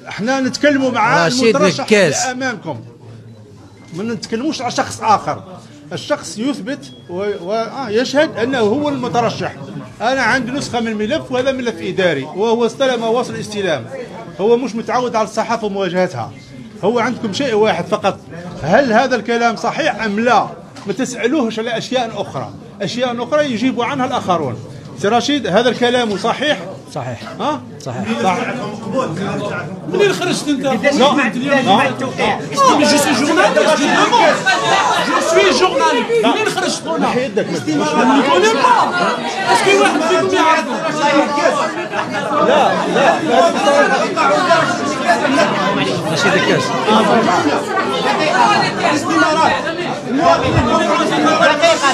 احنا نتكلموا مع المترشح اللي امامكم، ما نتكلموش على شخص اخر. الشخص يثبت ويشهد انه هو المترشح. انا عندي نسخه من الملف، وهذا ملف اداري وهو استلم وصل الاستلام. هو مش متعود على الصحافه ومواجهتها. هو عندكم شيء واحد فقط، هل هذا الكلام صحيح ام لا؟ ما تسالوهش على اشياء اخرى، اشياء اخرى يجيب عنها الاخرون. سي رشيد، هذا الكلام صحيح؟ صحيح. صحيح. منين خرجت انت؟ لا جو سوي جورناليست. جو سوي جورناليست. منين خرجت هنا؟ نحي يدك. اسكو واحد فيكم يعرف؟ لا رشيد الكاس.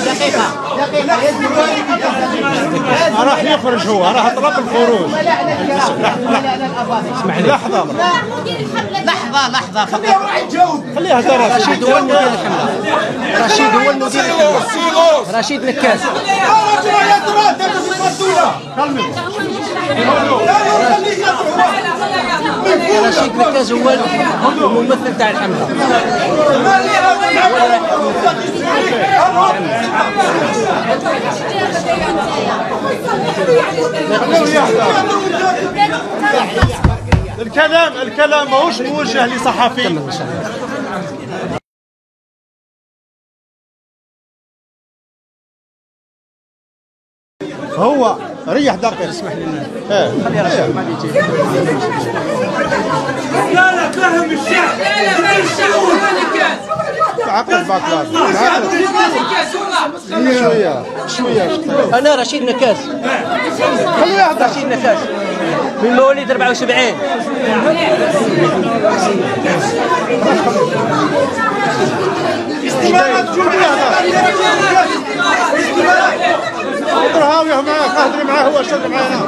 دقيقة راح يخرج، هو راح طلب الخروج. اسمح لي لحظة فقط. خليها ترى. رشيد هو المدير الحملة. رشيد هو المدير الحملة. رشيد نكاس. رشيد نكاس هو الممثل تاع الحملة. الكلام ماهوش موجه لصحفي. هو ريح دقيقة. اسمح لي. خلي رشيد ما يجي. لا فهم الشعب. عقد باكلاس. شوية. أنا رشيد نكاس. خليه يهدر. رشيد نكاس من مواليد 74. اهدر هاويه معاك، اهدر معاه هو، اشتغل معانا.